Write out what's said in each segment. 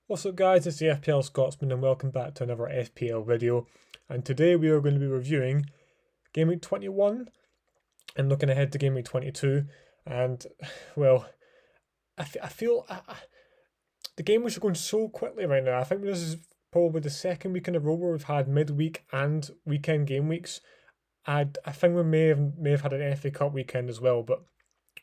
What's up guys, it's the FPL Scotsman and welcome back to another FPL video. And today we are going to be reviewing Game Week 21 and looking ahead to Game Week 22. And well, I feel the game weeks are going so quickly right now. I think this is probably the second week in a row where we've had midweek and weekend game weeks. I think we may have had an FA Cup weekend as well, but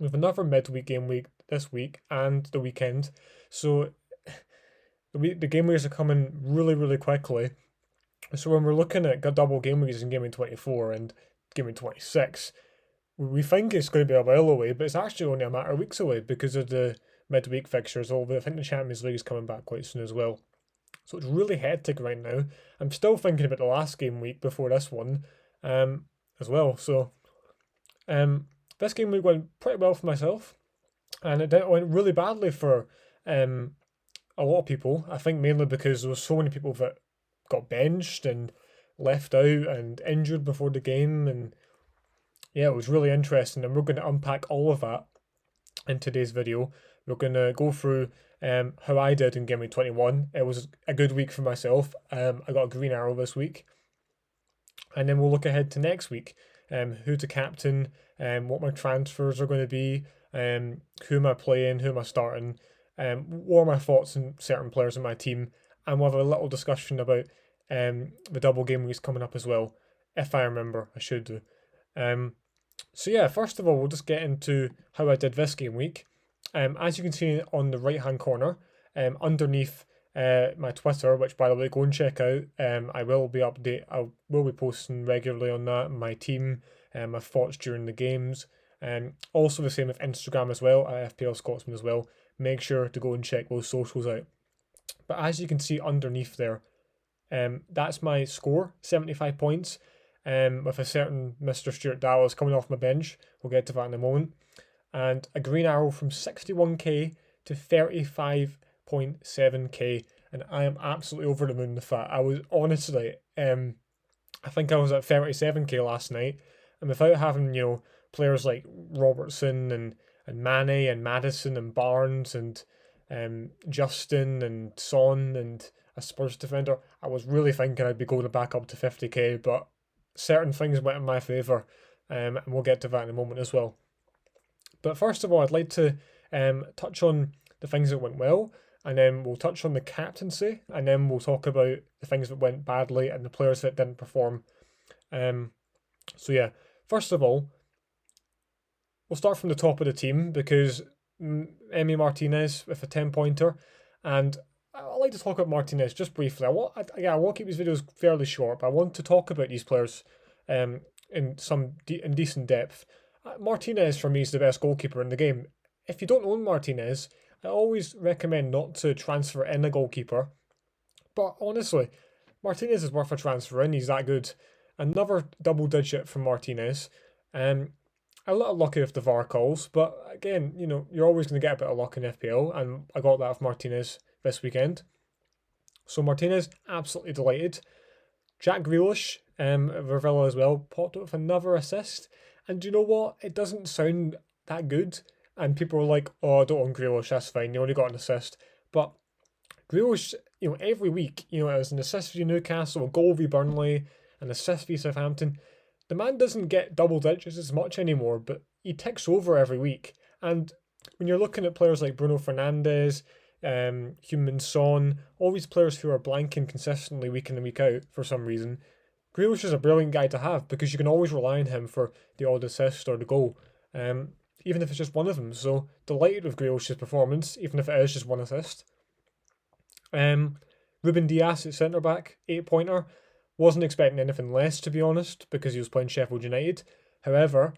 we have another midweek game week this week and the weekend. So the game weeks are coming really quickly. So when we're looking at double game weeks in Game Week 24 and Game Week 26, we think it's going to be a while away, but it's actually only a matter of weeks away because of the midweek fixtures. Although I think the Champions League is coming back quite soon as well. So it's really hectic right now. I'm still thinking about the last game week before this one, as well. So this game week went pretty well for myself, and it went really badly for a lot of people. I think mainly because there were so many people that got benched and left out and injured before the game, and yeah, it was really interesting. And we're going to unpack all of that in today's video. We're going to go through how I did in Game Week 21. It was a good week for myself. I got a green arrow this week, and then we'll look ahead to next week. Who to captain, what my transfers are going to be, who am I playing, who am I starting, what are my thoughts on certain players in my team, and we'll have a little discussion about the double game weeks coming up as well, if I remember. I should do. So yeah, first of all, we'll just get into how I did this game week. As you can see on the right hand corner, underneath my Twitter, which by the way, go and check out. I will be posting regularly on that, my team, my thoughts during the games. Also the same with Instagram as well, at FPL Scotsman as well. Make sure to go and check those socials out. But as you can see underneath there, that's my score, 75 points, with a certain Mr. Stuart Dallas coming off my bench. We'll get to that in a moment. And a green arrow from 61k to 35.7k. And I am absolutely over the moon with that. I was honestly, I think I was at 37k last night. And without having, players like Robertson and Mane and Madison and Barnes and Justin and Son and a Spurs defender, I was really thinking I'd be going back up to 50k, but certain things went in my favour, and we'll get to that in a moment as well. But first of all, I'd like to touch on the things that went well, and then we'll touch on the captaincy, and then we'll talk about the things that went badly and the players that didn't perform. So yeah, first of all, we'll start from the top of the team because Emi Martinez with a 10-pointer, and I'd like to talk about Martinez just briefly. I want to keep these videos fairly short, but I want to talk about these players in decent depth. Martinez for me is the best goalkeeper in the game. If you don't own Martinez, I always recommend not to transfer in a goalkeeper. But honestly, Martinez is worth a transfer in. He's that good. Another double digit from Martinez. A little lucky with the VAR calls, but again, you're always going to get a bit of luck in FPL, and I got that with Martinez this weekend. So Martinez, absolutely delighted. Jack Grealish, Villa as well, popped up with another assist. And do you know what? It doesn't sound that good. And people are like, oh, I don't own Grealish, that's fine, you only got an assist. But Grealish, every week, it was an assist for Newcastle, a goal v Burnley, an assist for Southampton. The man doesn't get double digits as much anymore, but he ticks over every week. And when you're looking at players like Bruno Fernandes, Heung-min Son, all these players who are blanking consistently week in and week out for some reason, Grealish is a brilliant guy to have because you can always rely on him for the odd assist or the goal, even if it's just one of them. So delighted with Grealish's performance, even if it is just one assist. Ruben Dias at centre back, 8-pointer. Wasn't expecting anything less, to be honest, because he was playing Sheffield United. However,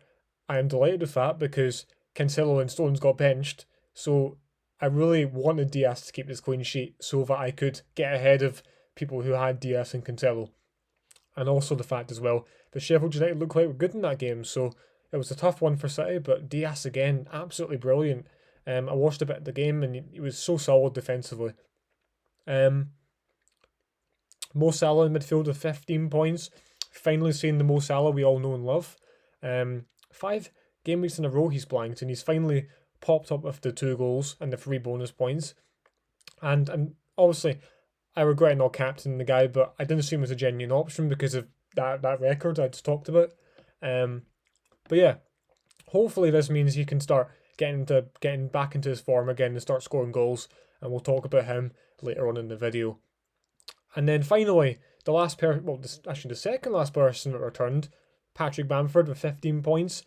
I am delighted with that because Cancelo and Stones got benched, so I really wanted Dias to keep this clean sheet so that I could get ahead of people who had Dias and Cancelo. And also the fact as well that Sheffield United looked quite good in that game, so it was a tough one for City, but Dias again, absolutely brilliant. I watched a bit of the game and he was so solid defensively. Mo Salah in midfield with 15 points. Finally seeing the Mo Salah we all know and love. 5 game weeks in a row he's blanked, and he's finally popped up with the 2 goals and the 3 bonus points. And I'm obviously, I regret not captaining the guy, but I didn't see him as a genuine option because of that record I just talked about. But yeah, hopefully this means he can start getting back into his form again and start scoring goals, and we'll talk about him later on in the video. And then finally, the second last person that returned, Patrick Bamford with 15 points.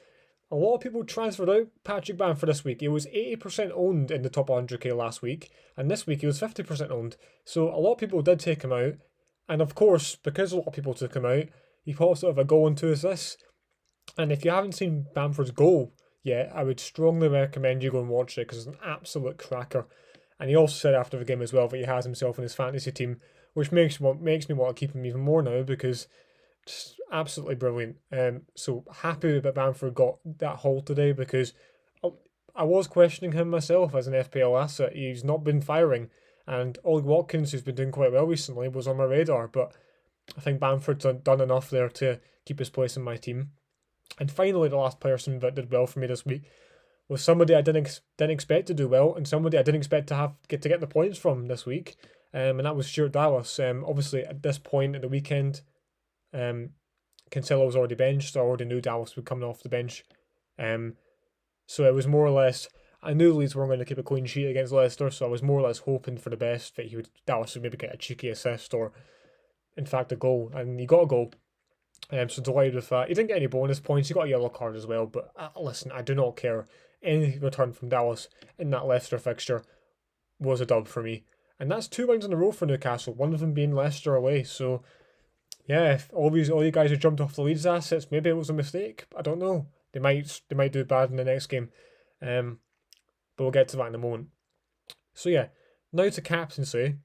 A lot of people transferred out Patrick Bamford this week. He was 80% owned in the top 100k last week, and this week he was 50% owned. So a lot of people did take him out, and of course, because a lot of people took him out, he pops out of a goal and 2 assists. And if you haven't seen Bamford's goal yet, I would strongly recommend you go and watch it because it's an absolute cracker. And he also said after the game as well that he has himself in his fantasy team, which makes me want to keep him even more now because it's absolutely brilliant. So happy that Bamford got that haul today because I was questioning him myself as an FPL asset. He's not been firing, and Ollie Watkins, who's been doing quite well recently, was on my radar, but I think Bamford's done enough there to keep his place in my team. And finally, the last person that did well for me this week was somebody I didn't expect to do well, and somebody I didn't expect to get the points from this week, and that was Stuart Dallas. Obviously, at this point at the weekend, Cancelo was already benched, so I already knew Dallas would come off the bench. So it was more or less, I knew Leeds weren't going to keep a clean sheet against Leicester, so I was more or less hoping for the best that Dallas would maybe get a cheeky assist or, in fact, a goal, and he got a goal. So delighted with that. He didn't get any bonus points. He got a yellow card as well. But listen, I do not care. Any return from Dallas in that Leicester fixture was a dub for me. And that's 2 wins in a row for Newcastle. One of them being Leicester away. So yeah, if all you guys who jumped off the Leeds assets, maybe it was a mistake. I don't know. They might do bad in the next game. But we'll get to that in a moment. So yeah, now to captaincy.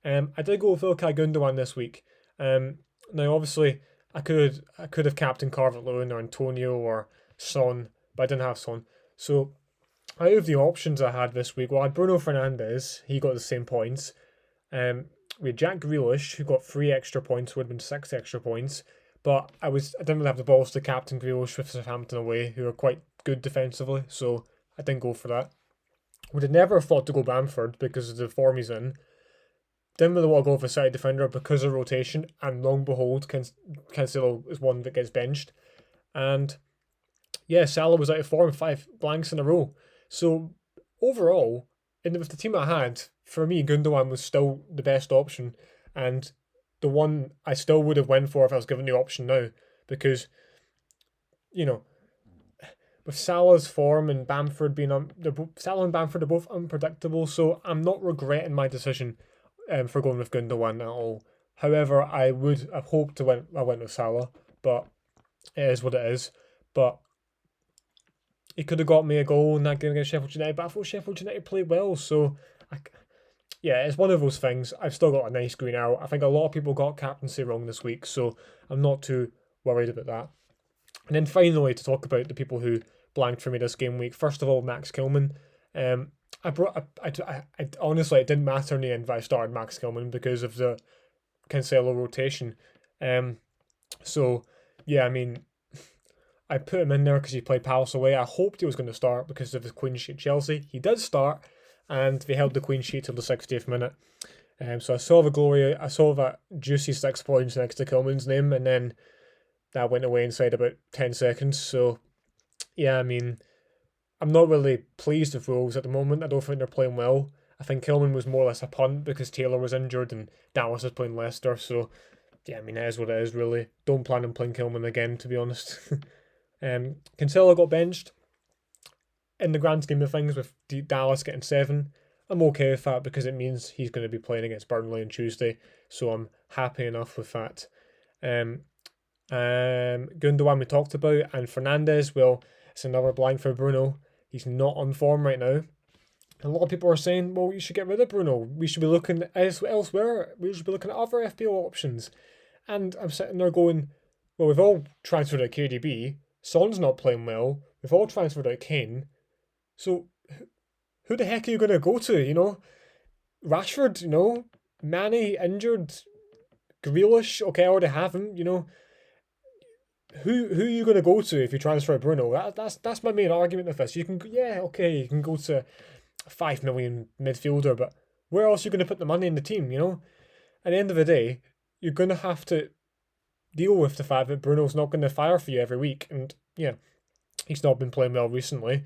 I did go with Ilkay Gundogan this week. Now obviously, I could have captained Calvert-Lewin or Antonio or Son, but I didn't have Son. So out of the options I had this week, well, I had Bruno Fernandes. He got the same points. We had Jack Grealish, who got 3 extra points, would have been 6 extra points. But I didn't really have the balls to captain Grealish with Southampton away, who are quite good defensively, so I didn't go for that. Would have never thought to go Bamford because of the form he's in. Didn't really want to go for a side defender because of rotation, and long behold, Cancelo is one that gets benched. And yeah, Salah was out of form, 5 blanks in a row. So overall, with the team I had, for me, Gundogan was still the best option, and the one I still would have went for if I was given the option now, because, you know, with Salah's form and Bamford being Salah and Bamford are both unpredictable, so I'm not regretting my decision for going with Gundogan at all. However, I would have hoped I went with Salah, but it is what it is. But he could have got me a goal in that game against Sheffield United, but I thought Sheffield United played well, so yeah, it's one of those things. I've still got a nice green arrow. I think a lot of people got captaincy wrong this week, so I'm not too worried about that. And then finally, to talk about the people who blanked for me this game week. First of all, Max Kilman. I honestly, it didn't matter in the end that I started Max Kilman because of the Cancelo rotation. So yeah, I mean, I put him in there because he played Palace away. I hoped he was going to start because of his clean sheet Chelsea. He did start, and they held the clean sheet till the 60th minute. So I saw the glory. I saw that juicy 6 points next to Kilman's name, and then that went away inside about 10 seconds. So yeah, I mean, I'm not really pleased with Wolves at the moment. I don't think they're playing well. I think Kilman was more or less a punt because Taylor was injured and Dallas is playing Leicester. So yeah, I mean, it is what it is, really. Don't plan on playing Kilman again, to be honest. Cancelo got benched. In the grand scheme of things, with Dallas getting 7, I'm okay with that because it means he's going to be playing against Burnley on Tuesday. So I'm happy enough with that. Gundogan we talked about, and Fernandes, well, it's another blank for Bruno. He's not on form right now. A lot of people are saying, well, you should get rid of Bruno. We should be looking elsewhere. We should be looking at other FPL options. And I'm sitting there going, well, we've all transferred out KDB. Son's not playing well. We've all transferred out Kane. So who the heck are you going to go to, you know? Rashford, you know? Manny, injured. Grealish, okay, I already have him, you know? Who are you going to go to if you transfer Bruno? That's my main argument of this. You can go to a 5 million midfielder, but where else are you going to put the money in the team, you know? At the end of the day, you're going to have to deal with the fact that Bruno's not going to fire for you every week. And yeah, he's not been playing well recently.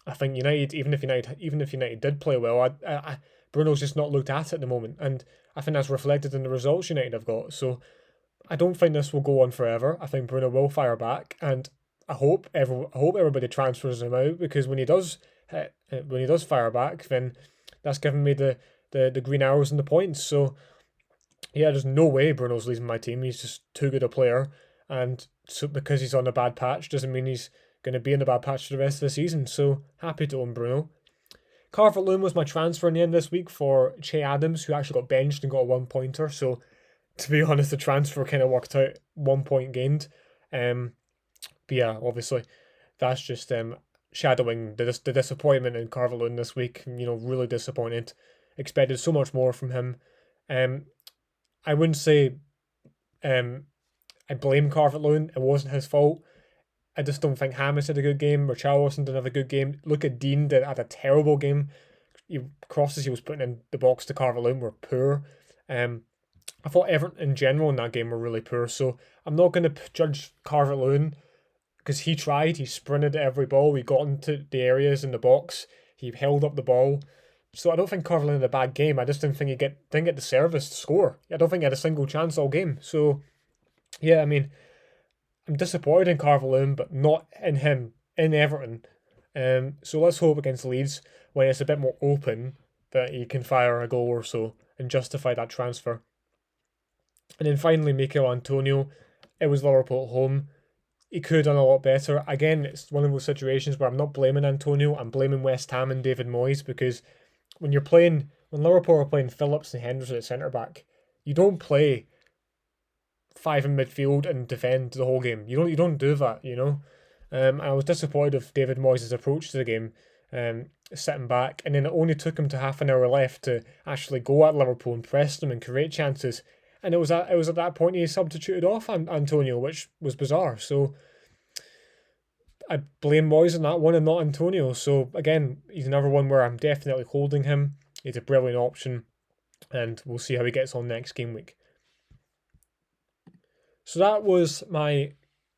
I think United, even if United did play well, Bruno's just not looked at the moment, and I think that's reflected in the results United have got. So I don't think this will go on forever. I think Bruno will fire back, and I hope everybody transfers him out, because when he does fire back, then that's given me the green arrows and the points. So yeah, there's no way Bruno's leaving my team. He's just too good a player, and so because he's on a bad patch doesn't mean he's going to be in a bad patch for the rest of the season. So happy to own Bruno. Calvert-Lewin was my transfer in the end this week for Che Adams, who actually got benched and got a 1-pointer. So to be honest, the transfer kind of worked out, 1 point gained. But yeah, obviously that's just shadowing the disappointment in Calvert-Lewin this week. You know, really disappointed. Expected so much more from him. I wouldn't say I blame Calvert-Lewin. It wasn't his fault. I just don't think Hammers had a good game. Richarlison didn't have a good game. Look at Dean, had a terrible game. Crosses he was putting in the box to Calvert-Lewin were poor. I thought Everton in general in that game were really poor. So I'm not going to judge Calvert-Lewin, because he tried. He sprinted every ball. He got into the areas in the box. He held up the ball. So I don't think Calvert-Lewin had a bad game. I just didn't think didn't get the service to score. I don't think he had a single chance all game. So yeah, I mean, I'm disappointed in Calvert-Lewin, but not in him, in Everton. So let's hope against Leeds, when it's a bit more open, that he can fire a goal or so and justify that transfer. And then finally, Mikel Antonio. It was Liverpool at home. He could have done a lot better. Again, it's one of those situations where I'm not blaming Antonio, I'm blaming West Ham and David Moyes, because when Liverpool are playing Phillips and Henderson at centre back, you don't play 5 in midfield and defend the whole game. You don't do that, you know. I was disappointed with David Moyes' approach to the game, sitting back, and then it only took him to half an hour left to actually go at Liverpool and press them and create chances. And it was at that point he substituted off Antonio, which was bizarre. So I blame Moyes on that one and not Antonio. So again, he's another one where I'm definitely holding him. He's a brilliant option, and we'll see how he gets on next game week. So that was my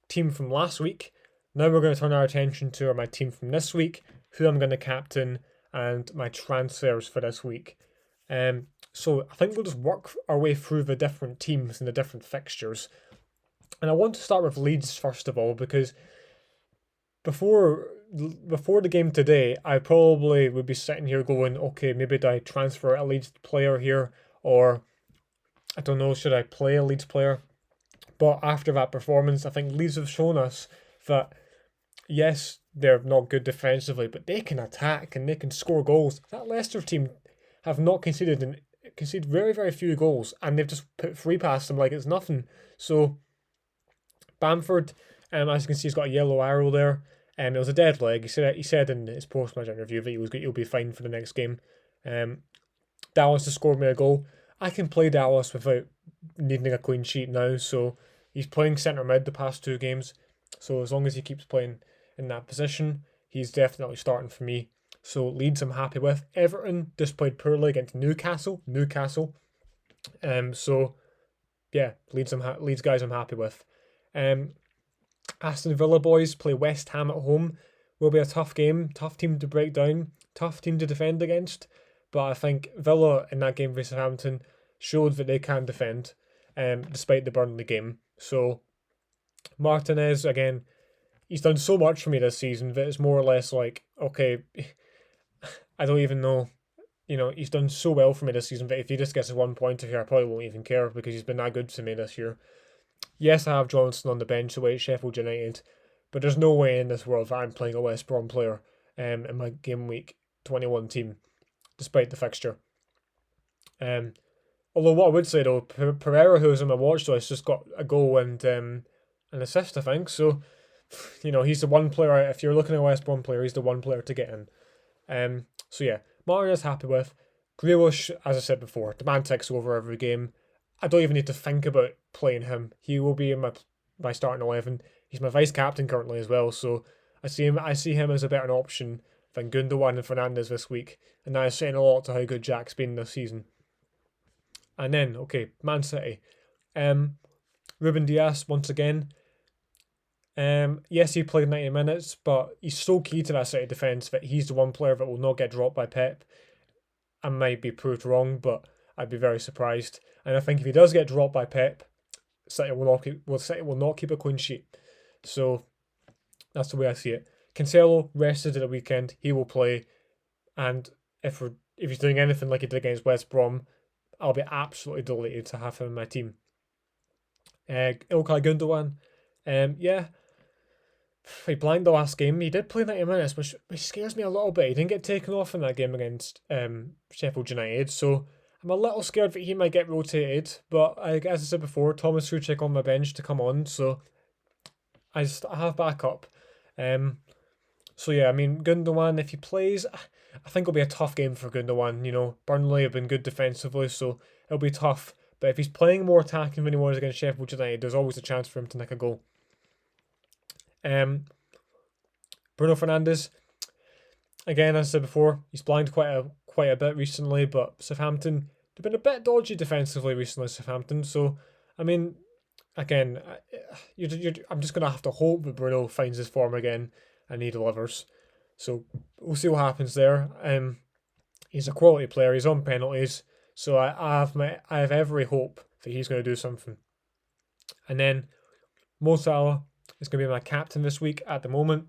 team from last week. Now we're going to turn our attention to my team from this week, who I'm going to captain, and my transfers for this week. So I think we'll just work our way through the different teams and the different fixtures. And I want to start with Leeds first of all, because before the game today, I probably would be sitting here going, okay, maybe do I transfer a Leeds player here, or I don't know, should I play a Leeds player? But after that performance, I think Leeds have shown us that, yes, they're not good defensively, but they can attack and they can score goals. That Leicester team have not conceded very, very few goals, and they've just put 3 past them like it's nothing. So Bamford, as you can see, he's got a yellow arrow there. It was a dead leg. He said in his post-match interview that he'll be fine for the next game. Dallas has scored me a goal. I can play Dallas without needing a clean sheet now, so he's playing centre mid the past 2 games. So as long as he keeps playing in that position, he's definitely starting for me. So Leeds I'm happy with. Everton just played poorly against Newcastle. So yeah, Leeds guys I'm happy with. Aston Villa boys play West Ham at home. Will be a tough game, tough team to break down, tough team to defend against. But I think Villa in that game versus Southampton showed that they can defend, despite the Burnley game. So Martinez, again, he's done so much for me this season that it's more or less like, okay, I don't even know. You know, he's done so well for me this season that if he just gets a 1-pointer here, I probably won't even care, because he's been that good to me this year. Yes, I have Johnson on the bench away at Sheffield United, but there's no way in this world that I'm playing a West Brom player in my game week 21 team, despite the fixture. Although what I would say though, Pereira, who's on my watch list, just got a goal and an assist, I think. So, you know, he's the one player. If you're looking at a West Brom player, he's the one player to get in. So yeah, Mario's happy with. Grealish, as I said before, the man takes over every game. I don't even need to think about playing him. He will be in my starting 11. He's my vice captain currently as well, so I see him as a better option than Gundogan and Fernandes this week, and that is saying a lot to how good Jack's been this season. And then, okay, Man City. Ruben Dias, once again. Yes, he played 90 minutes, but he's so key to that City defence that he's the one player that will not get dropped by Pep. I might be proved wrong, but I'd be very surprised. And I think if he does get dropped by Pep, City will not keep a clean sheet. So that's the way I see it. Cancelo rested at the weekend. He will play, and if he's doing anything like he did against West Brom, I'll be absolutely delighted to have him in my team. Ilkay Gundogan, yeah, he blanked the last game. He did play 90 minutes, which scares me a little bit. He didn't get taken off in that game against Sheffield United, so I'm a little scared that he might get rotated. But as I said before, Thomas Souček on my bench to come on, so I have backup. So yeah, I mean, Gundogan, if he plays, I think it'll be a tough game for Gundogan. You know, Burnley have been good defensively, so it'll be tough. But if he's playing more attacking than he was against Sheffield United, there's always a chance for him to nick a goal. Bruno Fernandes, again, as I said before, he's blanked quite a bit recently, but Southampton, they've been a bit dodgy defensively recently, Southampton. So, I mean, again, I'm just going to have to hope that Bruno finds his form again and he delivers. So we'll see what happens there. He's a quality player. He's on penalties, so I have every hope that he's going to do something. And then Mo Salah is going to be my captain this week at the moment.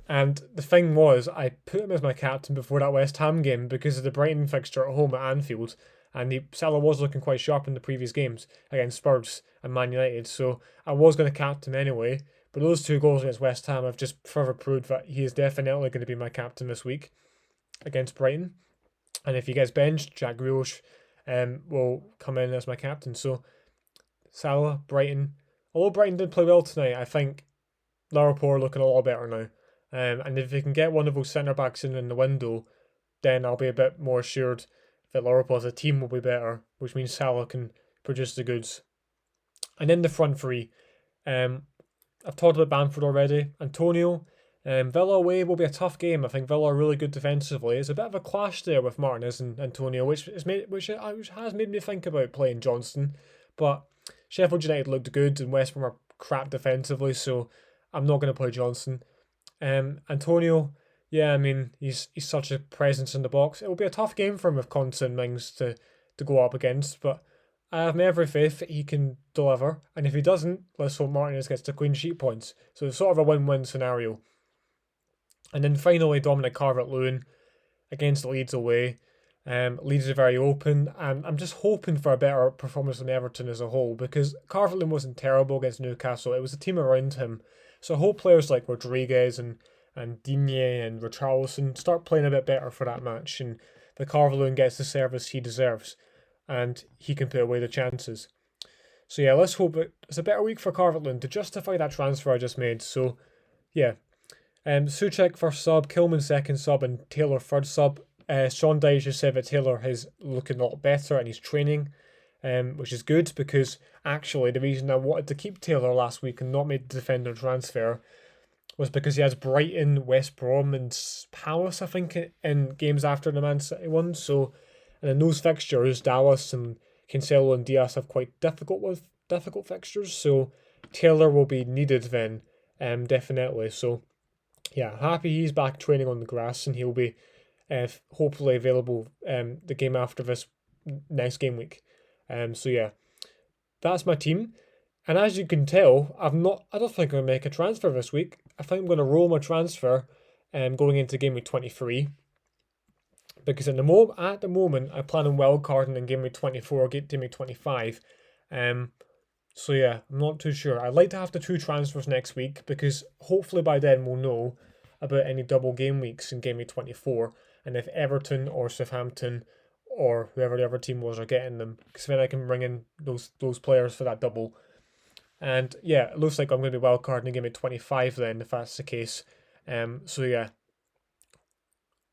And the thing was, I put him as my captain before that West Ham game because of the Brighton fixture at home at Anfield. And Salah was looking quite sharp in the previous games against Spurs and Man United. So I was going to captain him anyway. But those 2 goals against West Ham have just further proved that he is definitely going to be my captain this week against Brighton. And if he gets benched, Jack Grealish will come in as my captain. So Salah, Brighton. Although Brighton did play well tonight, I think Liverpool are looking a lot better now. And if they can get one of those centre-backs in the window, then I'll be a bit more assured that Liverpool as a team will be better, which means Salah can produce the goods. And in the front three, I've talked about Bamford already. Antonio, Villa away will be a tough game. I think Villa are really good defensively. It's a bit of a clash there with Martinez and Antonio, which has made me think about playing Johnston. But Sheffield United looked good and West Brom are crap defensively, so I'm not going to play Johnston. Antonio, yeah, I mean, he's such a presence in the box. It will be a tough game for him with Konsa and Mings to go up against, but I have every faith that he can deliver. And if he doesn't, let's hope Martinez gets the clean sheet points. So it's sort of a win-win scenario. And then finally, Dominic Calvert-Lewin against Leeds away. Leeds are very open, and I'm just hoping for a better performance from Everton as a whole, because Calvert-Lewin wasn't terrible against Newcastle. It was the team around him. So I hope players like Rodriguez and Digne and Richarlison start playing a bit better for that match, and the Calvert-Lewin gets the service he deserves, and he can put away the chances. So yeah, let's hope it's a better week for Calvert-Lewin to justify that transfer I just made. So yeah, Souček first sub, Kilman second sub, and Taylor third sub. Sean Dyche just said that Taylor is looking a lot better and he's training, which is good, because actually the reason I wanted to keep Taylor last week and not make the defender transfer was because he has Brighton, West Brom and Palace, I think, in games after the Man City one. So, and in those fixtures, Dallas and Cancelo and Diaz have quite difficult fixtures. So Taylor will be needed then, definitely. So yeah, happy he's back training on the grass and he'll be hopefully available the game after this next game week. So yeah, that's my team. And as you can tell, I don't think I'm going to make a transfer this week. I think I'm going to roll my transfer going into game week 23. Because at the moment, I plan on wildcarding in game week 24 or game week 25. So yeah, I'm not too sure. I'd like to have the 2 transfers next week, because hopefully by then we'll know about any double game weeks in game week 24. And if Everton or Southampton or whoever the other team was are getting them, because then I can bring in those players for that double. And yeah, it looks like I'm going to be wildcarding in game week 25 then, if that's the case. So yeah,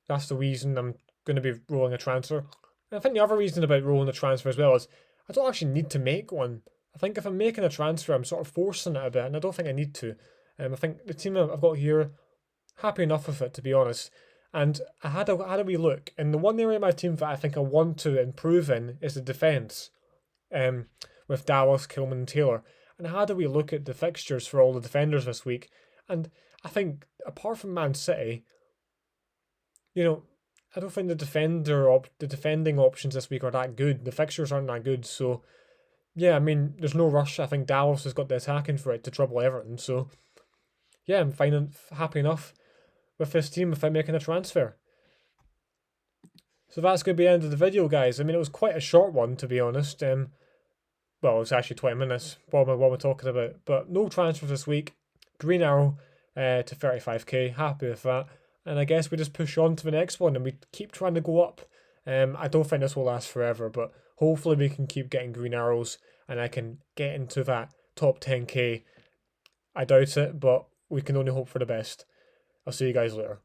that's the reason I'm going to be rolling a transfer. And I think the other reason about rolling a transfer as well is I don't actually need to make one. I think if I'm making a transfer, I'm sort of forcing it a bit, and I don't think I need to. I think the team I've got here, happy enough with it, to be honest. And I had a wee look, and the one area of my team that I think I want to improve in is the defence. With Dallas, Kilman, and Taylor. And I had a wee look at the fixtures for all the defenders this week, and I think apart from Man City, I don't think the defending options this week are that good. The fixtures aren't that good, so yeah, I mean, there's no rush. I think Dallas has got the attacking for it to trouble Everton, so yeah, I'm fine and happy enough with this team without making a transfer. So that's going to be the end of the video, guys. I mean, it was quite a short one, to be honest. Well, it's actually 20 minutes. What we're talking about, but no transfers this week. Green arrow to 35k. Happy with that. And I guess we just push on to the next one, and we keep trying to go up. I don't think this will last forever, but hopefully we can keep getting green arrows, and I can get into that top 10k. I doubt it, but we can only hope for the best. I'll see you guys later.